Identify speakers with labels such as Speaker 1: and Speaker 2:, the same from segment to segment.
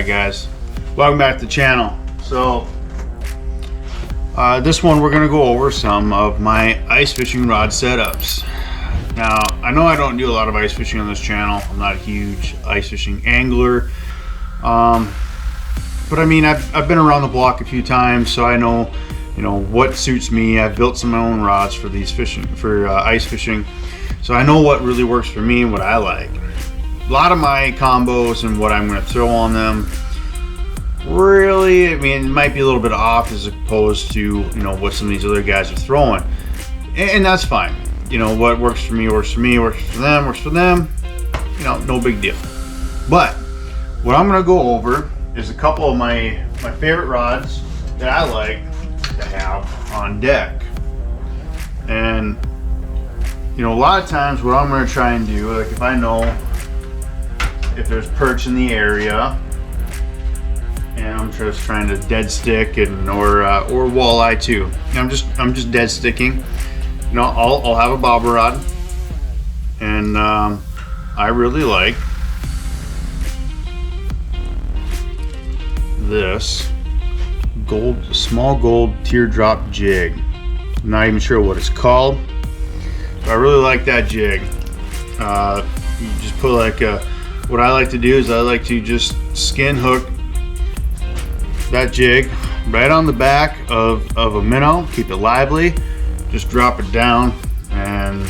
Speaker 1: Alright guys, welcome back to the channel. So this one we're going to go over some of my ice fishing rod setups. Now I know I don't do a lot of ice fishing on this channel. I'm not a huge ice fishing angler, but I mean I've been around the block a few times, so I know what suits me. I've built some of my own rods for these ice fishing, so I know what really works for me and what I like. A lot of my combos and what I'm going to throw on them, really, I mean, it might be a little bit off as opposed to what some of these other guys are throwing, and that's fine. What works for me works for me, works for them. No big deal. But what I'm going to go over is a couple of my favorite rods that I like to have on deck. And a lot of times what I'm going to try and do, like if I know if there's perch in the area and I'm just trying to dead stick or walleye too, I'm just dead sticking, I'll have a bobber rod, and I really like this small gold teardrop jig. I'm not even sure what it's called, but I really like that jig. You just put like what I like to do is I like to just skin hook that jig right on the back of a minnow, keep it lively, just drop it down, and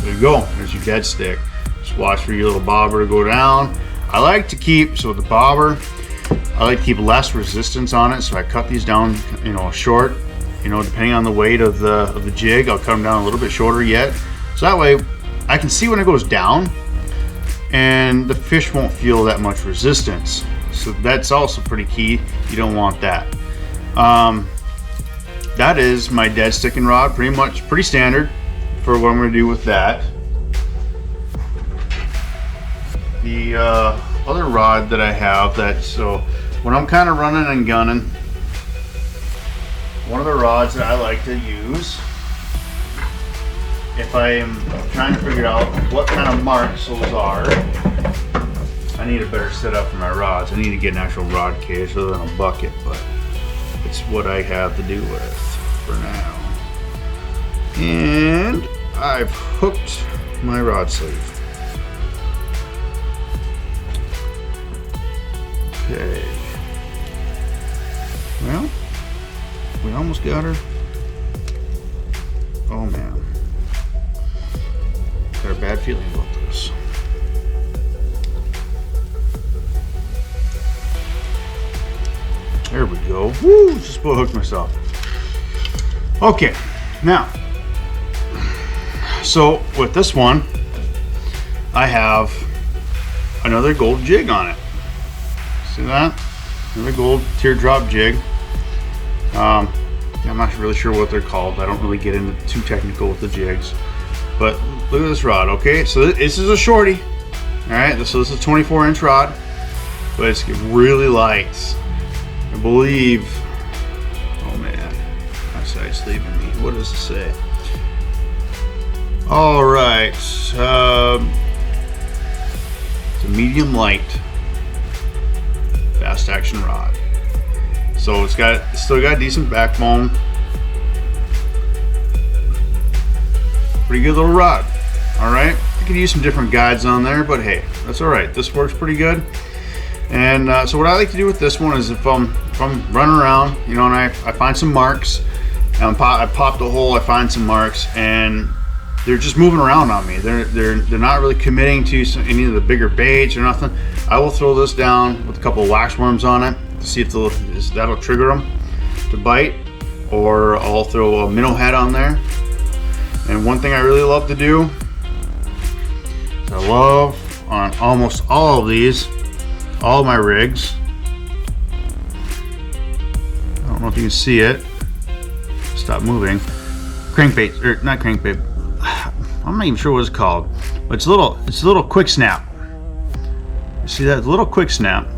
Speaker 1: there you go. There's your dead stick. Just watch for your little bobber to go down. I like to keep, so with the bobber, I like to keep less resistance on it, so I cut these down short, depending on the weight of the jig. I'll cut them down a little bit shorter yet, so that way I can see when it goes down and the fish won't feel that much resistance. So that's also pretty key. You don't want that. That is my dead sticking rod, pretty standard for what I'm going to do with that. The other rod that I have, so when I'm kind of running and gunning, one of the rods that I like to use if I am trying to figure out what kind of marks those are, I need a better setup for my rods. I need to get an actual rod cage other than a bucket, but it's what I have to do with for now. And I've hooked my rod sleeve. Okay. Well, we almost got her. Oh man. Got a bad feeling about this. There we go. Woo! Just about hooked myself. Okay, now, so with this one, I have another gold jig on it. See that? Another gold teardrop jig. I'm not really sure what they're called. I don't really get into too technical with the jigs. But look at this rod, okay? So this is a shorty, all right? So this is a 24-inch rod, but it's really light. I believe, oh man, my sight's leaving me. What does it say? All right, it's a medium light fast action rod. So it's still got decent backbone. Pretty good little rod. All right, you could use some different guides on there, but hey, that's all right. This works pretty good. And so what I like to do with this one is if I'm running around, and I find some marks, and I pop the hole, I find some marks, and they're just moving around on me. They're not really committing to any of the bigger baits or nothing. I will throw this down with a couple of wax worms on it to see if that'll trigger them to bite, or I'll throw a minnow head on there. And one thing I really love to do is I love on almost all of these, all of my rigs. I don't know if you can see it. Stop moving. Crankbait, or not crankbait. I'm not even sure what it's called, but it's a little quick snap. You see that little quick snap?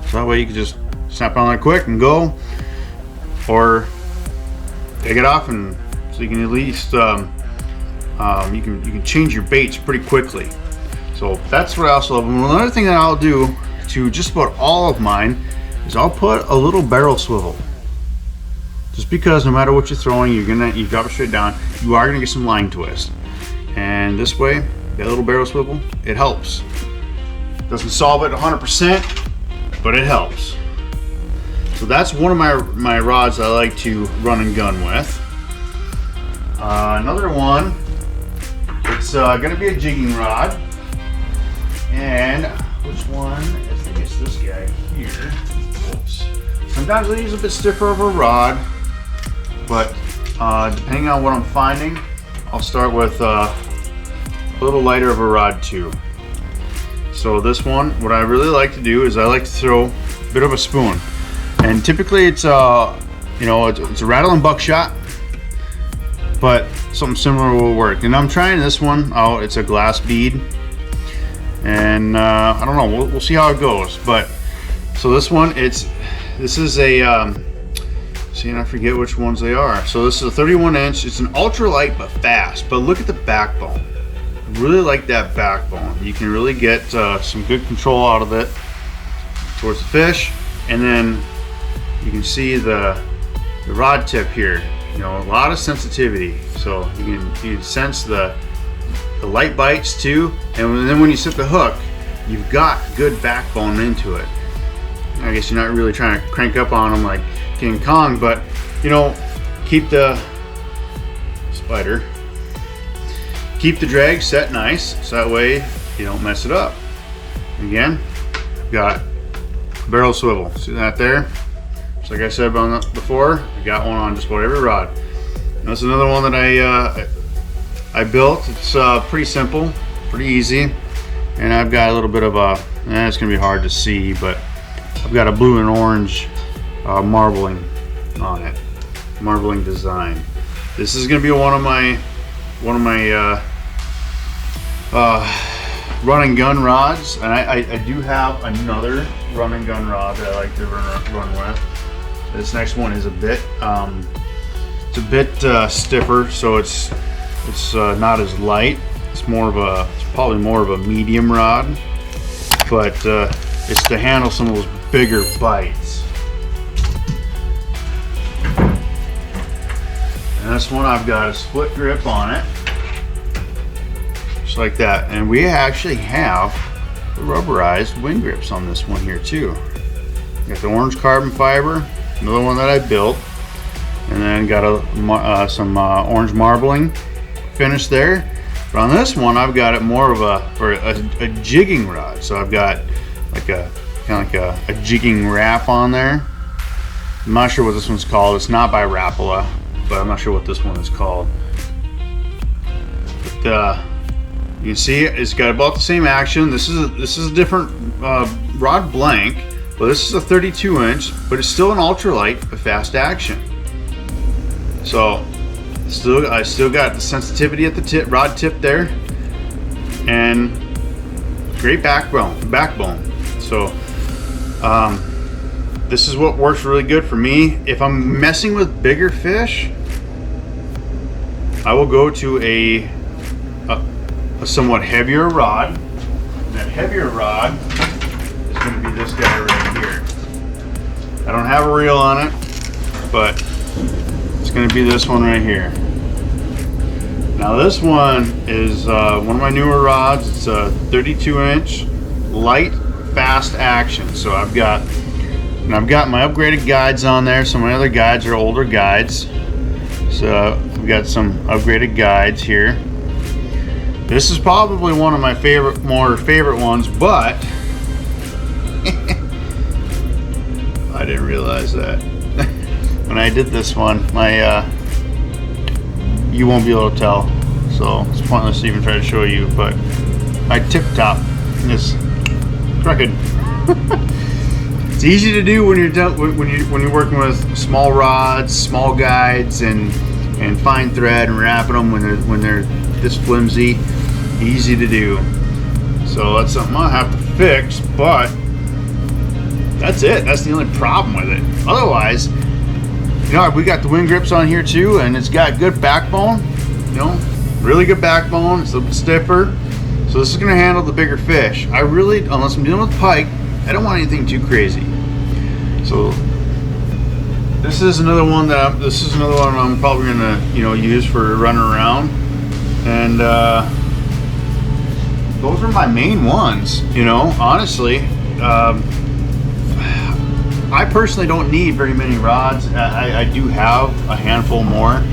Speaker 1: So that way you can just snap on it quick and go, or take it off, and so you can at least you can change your baits pretty quickly. So that's what I also love. And another thing that I'll do to just about all of mine is I'll put a little barrel swivel. Just because no matter what you're throwing, you drop it straight down, you are gonna get some line twist. And this way, that little barrel swivel, it helps. Doesn't solve it 100%, but it helps. So that's one of my rods I like to run and gun with. Another one, it's gonna be a jigging rod. And which one? I think it's this guy here. Oops. Sometimes I use a bit stiffer of a rod, but depending on what I'm finding, I'll start with a little lighter of a rod too. So this one, what I really like to do is I like to throw a bit of a spoon, and typically it's it's a rattle and buckshot, but something similar will work. And I'm trying this one out. It's a glass bead, and I don't know. We'll see how it goes. But so this one, this is a see, and I forget which ones they are. So this is a 31 inch. It's an ultralight but fast. But look at the backbone. I really like that backbone. You can really get some good control out of it towards the fish, and then you can see the rod tip here. You know, a lot of sensitivity, so you can sense the light bites too, and then when you set the hook, you've got good backbone into it. I guess you're not really trying to crank up on them like King Kong, but you know, keep the drag set nice, so that way you don't mess it up. Again, got barrel swivel. See that there? Just like I said before, I got one on just about every rod. That's another one that I built. It's pretty simple, pretty easy, and I've got a little bit of a, it's gonna be hard to see, but I've got a blue and orange marbling on it, marbling design. This is gonna be one of my run and gun rods, and I do have another run and gun rod that I like to run with. This next one is a bit stiffer, so it's not as light. It's probably more of a medium rod, but it's to handle some of those bigger bites. And this one, I've got a split grip on it, just like that. And we actually have the rubberized wing grips on this one here too. Got the orange carbon fiber, another one that I built, and then got some orange marbling finish there. But on this one, I've got it more of a jigging rod. So I've got like kind of like a jigging wrap on there. I'm not sure what this one's called. It's not by Rapala, but I'm not sure what this one is called. But you can see it's got about the same action. This is a different rod blank, but this is a 32 inch, but it's still an ultralight, but fast action. So I still got the sensitivity at the rod tip there, and great backbone. So this is what works really good for me. If I'm messing with bigger fish, I will go to a somewhat heavier rod. And that heavier rod is going to be this guy right here. I don't have a reel on it, but it's going to be this one right here. Now this one is one of my newer rods. It's a 32 inch light fast action. So I've got my upgraded guides on there. Some of my other guides are older guides, so we've got some upgraded guides here. This is probably one of my more favorite ones, but I didn't realize that when I did this one. You won't be able to tell, so it's pointless to even try to show you. But my tip top is crooked. It's easy to do when you're working with small rods, small guides, and fine thread and wrapping them when they're this flimsy. Easy to do. So that's something I'll have to fix, but that's it. That's the only problem with it. Otherwise, you know, we got the wing grips on here too, and it's got good backbone. You know, really good backbone. It's a little bit stiffer, so this is going to handle the bigger fish. Unless I'm dealing with pike, I don't want anything too crazy. So this is another one I'm probably gonna, you know, use for running around. And those are my main ones, you know, honestly. I personally don't need very many rods. I do have a handful more,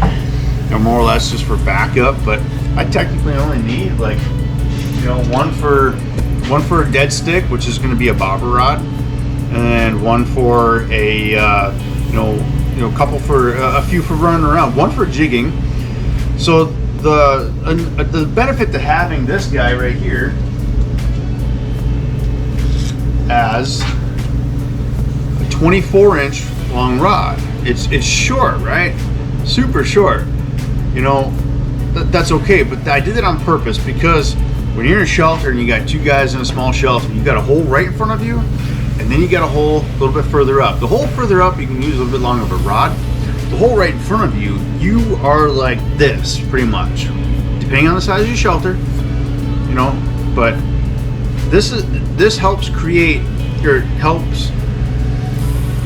Speaker 1: and more or less just for backup, but I technically only need, like, you know, one for a dead stick, which is going to be a bobber rod, and then one for a you know, couple for a few for running around, one for jigging. So the benefit to having this guy right here as a 24-inch long rod, it's short, right? Super short. You know, that's okay, but I did it on purpose, because when you're in a shelter and you got two guys in a small shelter, you got a hole right in front of you, and then you got a hole a little bit further up. The hole further up, you can use a little bit longer of a rod. The hole right in front of you, you are like this, pretty much, depending on the size of your shelter, you know. But this helps create, or helps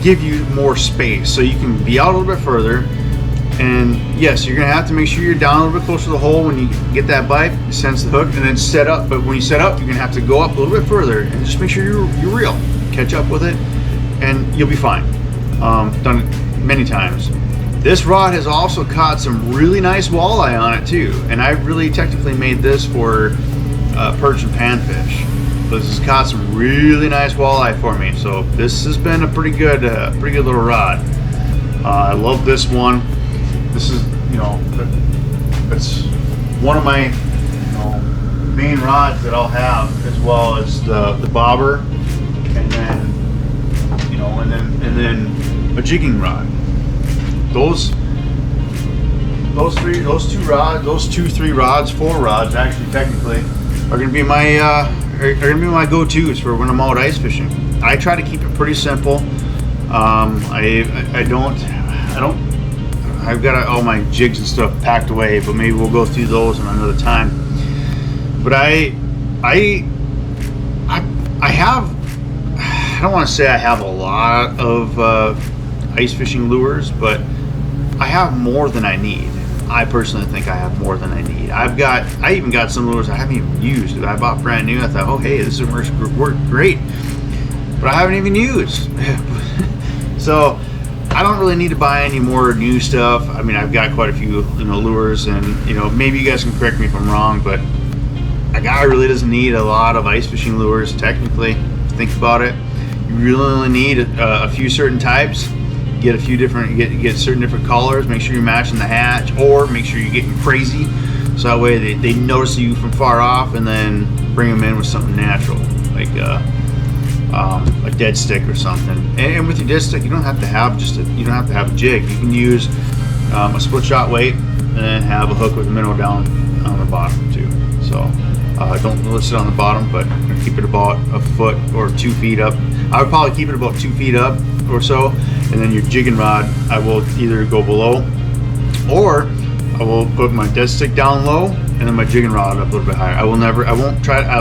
Speaker 1: give you more space, so you can be out a little bit further. And yes, you're gonna have to make sure you're down a little bit closer to the hole when you get that bite, sense the hook, and then set up. But when you set up, you're gonna have to go up a little bit further, and just make sure you're real. Catch up with it, and you'll be fine. Done it many times. This rod has also caught some really nice walleye on it too, and I really technically made this for perch and panfish. This has caught some really nice walleye for me, so this has been a pretty good little rod. I love this one. This is, you know, it's one of my, you know, main rods that I'll have, as well as the bobber, and then, you know, and then a jigging rod. Those three rods, four rods actually, technically, are gonna be my go-tos for when I'm out ice fishing. I try to keep it pretty simple. I've got all my jigs and stuff packed away, but maybe we'll go through those on another time. But I don't want to say I have a lot of ice fishing lures, but I have more than I need. I personally think I have more than I need. I even got some lures I haven't even used. I bought brand new. I thought, oh hey, this will work great, but I haven't even used. So I don't really need to buy any more new stuff. I mean, I've got quite a few, you know, lures, and, you know, maybe you guys can correct me if I'm wrong, but a guy really doesn't need a lot of ice fishing lures, technically. If you think about it, you really only need a few certain types. Get a few different, get certain different colors. Make sure you're matching the hatch, or make sure you're getting crazy, so that way they notice you from far off, and then bring them in with something natural, like a dead stick or something. And with your dead stick, you don't have to have a jig. You can use a split shot weight, and then have a hook with a minnow down on the bottom too. So don't list it on the bottom, but keep it about a foot or 2 feet up. I would probably keep it about 2 feet up or so, and then your jigging rod, I will either go below, or I will put my dead stick down low, and then my jigging rod up a little bit higher. I'll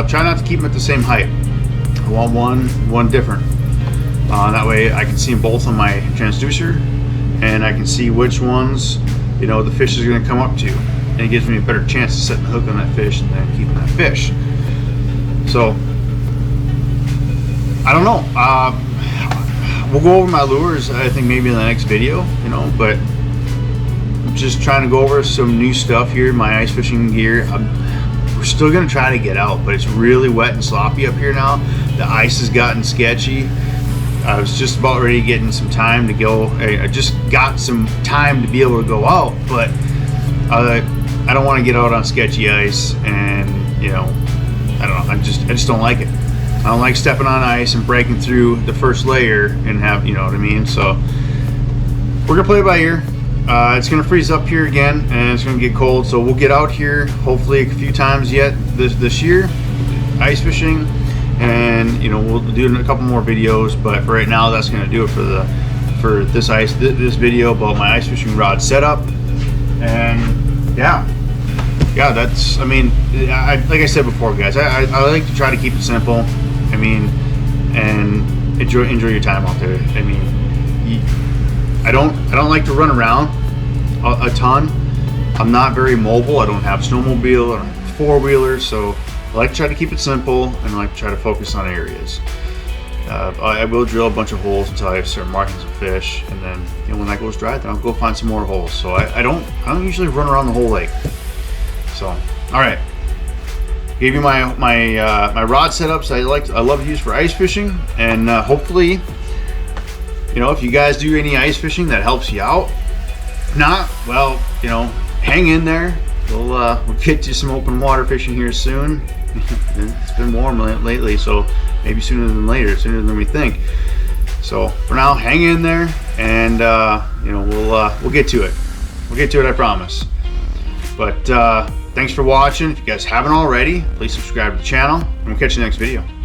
Speaker 1: try not to keep them at the same height. I want one different. That way I can see them both on my transducer, and I can see which ones, you know, the fish is going to come up to, and it gives me a better chance to set the hook on that fish and then keeping that fish. So I don't know. We'll go over my lures, I think, maybe in the next video, you know, but I'm just trying to go over some new stuff here, my ice fishing gear. We're still going to try to get out, but it's really wet and sloppy up here now. The ice has gotten sketchy. I was just about ready to get in some time to go. I just got some time to be able to go out, but I don't want to get out on sketchy ice, and, you know, I don't know. I just don't like it. I don't like stepping on ice and breaking through the first layer and have, you know what I mean? So we're gonna play it by ear. It's gonna freeze up here again, and it's gonna get cold. So we'll get out here hopefully a few times yet this year, ice fishing, and, you know, we'll do a couple more videos. But for right now, that's gonna do it for this video about my ice fishing rod setup. And yeah, that's, I mean, like I said before, guys, I like to try to keep it simple. I mean, and enjoy your time out there. I mean, I don't like to run around a ton. I'm not very mobile. I don't have snowmobile, I don't have four-wheelers, so I like to try to keep it simple, and I like to try to focus on areas. I will drill a bunch of holes until I start marking some fish, and then when that goes dry, then I'll go find some more holes. So I don't usually run around the whole lake. So all right, gave you my rod setups I love to use for ice fishing, and hopefully, if you guys do any ice fishing, that helps you out. If not, well, hang in there. We'll get you some open water fishing here soon. It's been warm lately, so maybe sooner than later, sooner than we think. So for now, hang in there, and we'll get to it. We'll get to it, I promise. But thanks for watching. If you guys haven't already, please subscribe to the channel, and we'll catch you in the next video.